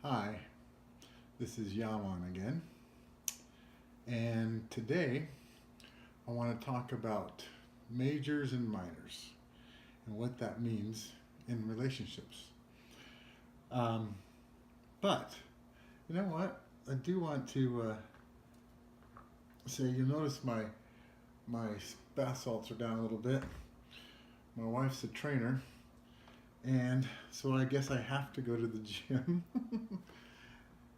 Hi, this is Yaman again, and today I want to talk about majors and minors and what that means in relationships. Um, but you know what? I do want to say you notice my bath salts are down a little bit. My wife's a trainer, and so I guess I have to go to the gym.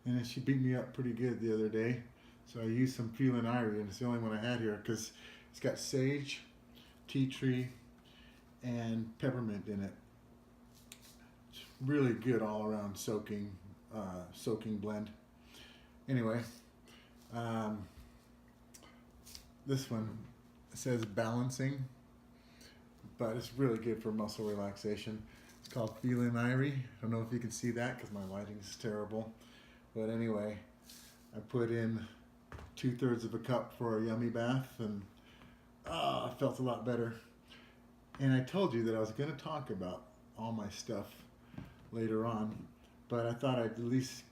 And she beat me up pretty good the other day. So I used some Feeling Irie, and it's the only one I had here because it's got sage, tea tree, and peppermint in it. It's really good all around soaking blend. Anyway, um, this one says balancing, but it's really good for muscle relaxation. It's called Feeling Irie. I don't know if you can see that because my lighting is terrible. But anyway, I put in 2/3 of a cup for a yummy bath, and I felt a lot better. And I told you that I was going to talk about all my stuff later on, but I thought I'd at least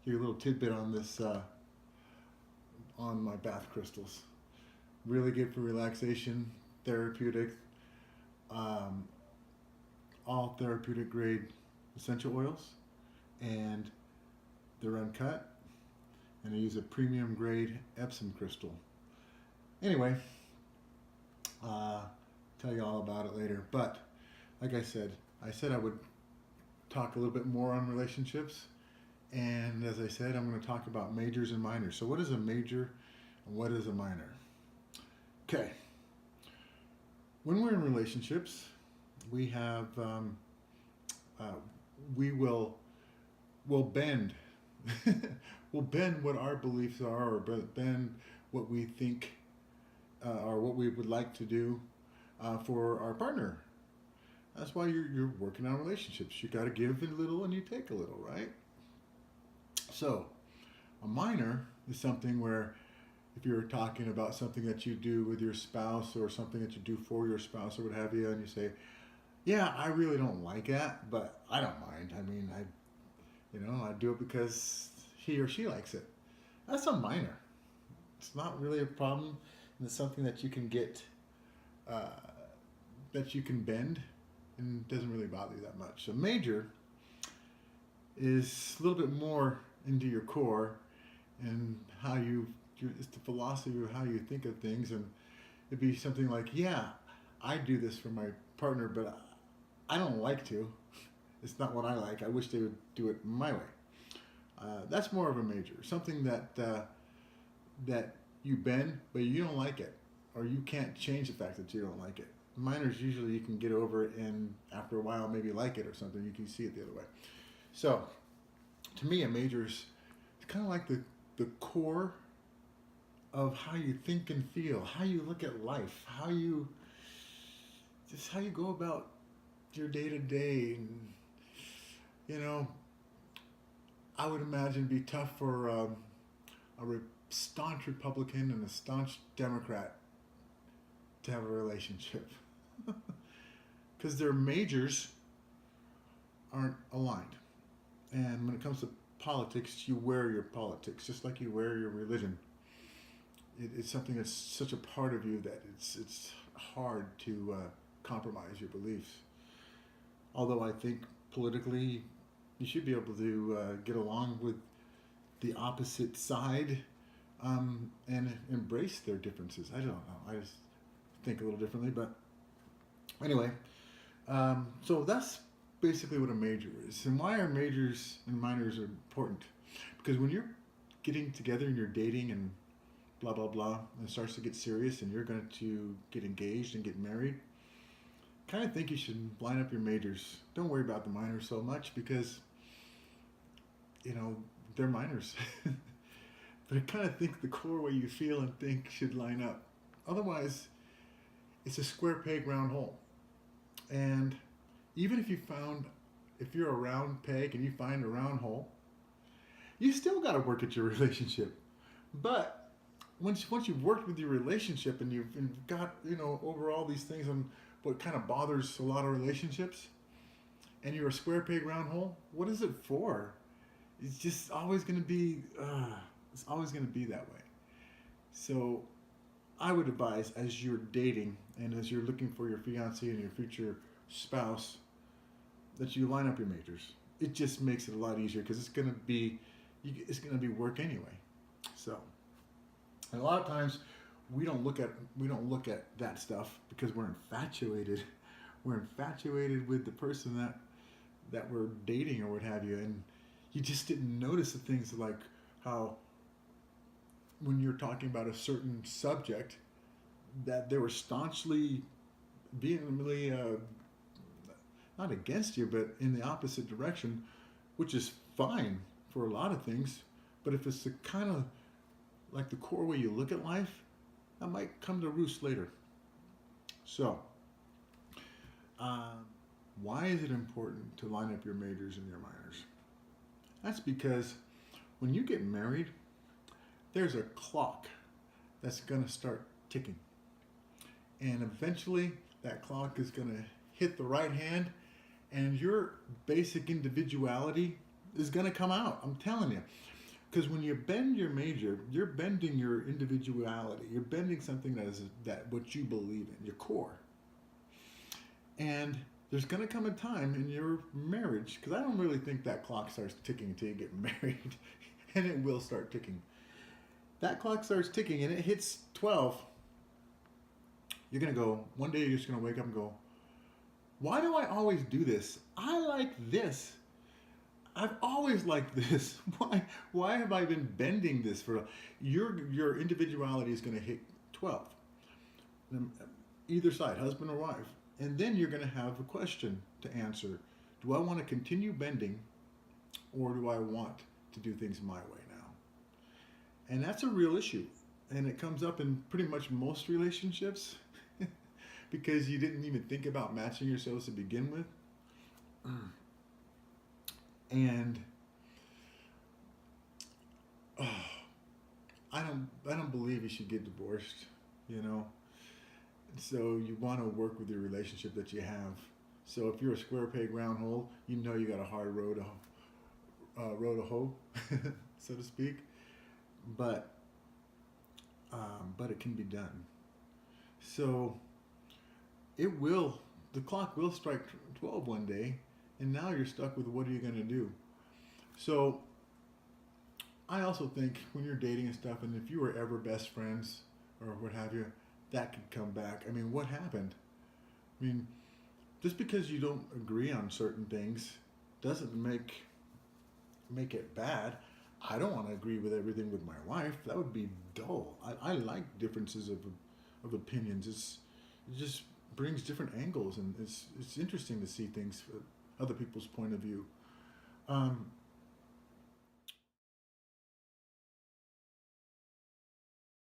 give you a little tidbit on this on my bath crystals. Really good for relaxation, therapeutic, um, all therapeutic grade essential oils, and they're uncut, and I use a premium grade Epsom crystal. Anyway, uh, tell you all about it later. But like I said I would talk a little bit more on relationships. And as I said, I'm going to talk about majors and minors. So, what is a major and what is a minor? Okay, when we're in relationships, we have uh, we will bend. We'll bend what our beliefs are, or bend what we think or what we would like to do for our partner. That's why you're working on relationships. You got to give a little and you take a little, right? So, a minor is something where if you're talking about something that you do with your spouse or something that you do for your spouse or what have you, and you say, "Yeah, I really don't like that, but I don't mind. I mean, I do it because he or she likes it." That's a minor. It's not really a problem, and it's something that you can get, uh, that you can bend, and it doesn't really bother you that much. A major is a little bit more into your core and how it's the philosophy of how you think of things, and it'd be something like, yeah, I do this for my partner, but I don't like to. It's not what I like. I wish they would do it my way. That's more of a major, something that you bend, but you don't like it, or you can't change the fact that you don't like it. Minors usually you can get over it, and after a while maybe like it or something. You can see it the other way. So, to me, a major is kind of like the core of how you think and feel, how you look at life, how you go about your day to day. And you know, I would imagine it'd be tough for staunch Republican and a staunch Democrat to have a relationship because their majors aren't aligned. And when it comes to politics, you wear your politics just like you wear your religion. It's something that's such a part of you that it's hard to compromise your beliefs. Although I think politically, you should be able to get along with the opposite side and embrace their differences. I don't know. I just think a little differently, but anyway, so that's basically what a major is. And why are majors and minors are important? Because when you're getting together and you're dating and blah blah blah, and it starts to get serious, and you're going to get engaged and get married, kind of think you should line up your majors. Don't worry about the minors so much because you know they're minors. But I kind of think the core way you feel and think should line up. Otherwise, it's a square peg round hole. And even if you're a round peg and you find a round hole, you still got to work at your relationship. But once you've worked with your relationship and you've got over all these things on what kind of bothers a lot of relationships, and you're a square peg round hole, what is it for? It's just always going to be, it's always going to be that way. So I would advise as you're dating and as you're looking for your fiance and your future spouse that you line up your majors. It just makes it a lot easier because it's going to be work anyway. So, and a lot of times we don't look at that stuff because we're infatuated. We're infatuated with the person that we're dating or what have you, and you just didn't notice the things like how when you're talking about a certain subject that they were staunchly vehemently not against you but in the opposite direction, which is fine for a lot of things, but if it's the kind of like the core way you look at life, that might come to roost later. So um, why is it important to line up your majors and your minors? That's because when you get married, there's a clock that's going to start ticking. And eventually, that clock is going to hit the right hand, and your basic individuality is going to come out. I'm telling you. Because when you bend your major, you're bending your individuality. You're bending something that what you believe in, your core. And there's going to come a time in your marriage, because I don't really think that clock starts ticking until you get married, and it will start ticking. That clock starts ticking and it hits 12. You're going to go, one day you're just going to wake up and go, why do I always do this? I like this. I've always liked this. Why have I been bending this for? Your individuality is going to hit 12. Either side, husband or wife. And then you're going to have a question to answer. Do I want to continue bending or do I want to do things my way now? And that's a real issue. And it comes up in pretty much most relationships because you didn't even think about matching yourselves to begin with. And oh, I don't believe you should get divorced, you know. So you want to work with your relationship that you have. So if you're a square peg round hole, you know you got a hard road to hoe, so to speak. But it can be done. So it will. The clock will strike 12 one day, and now you're stuck with what are you going to do? So I also think when you're dating and stuff, and if you were ever best friends or what have you, that could come back. I mean, what happened? I mean, just because you don't agree on certain things doesn't make it bad. I don't want to agree with everything with my wife. That would be dull. I like differences of opinions. It just brings different angles, and it's interesting to see things from other people's point of view.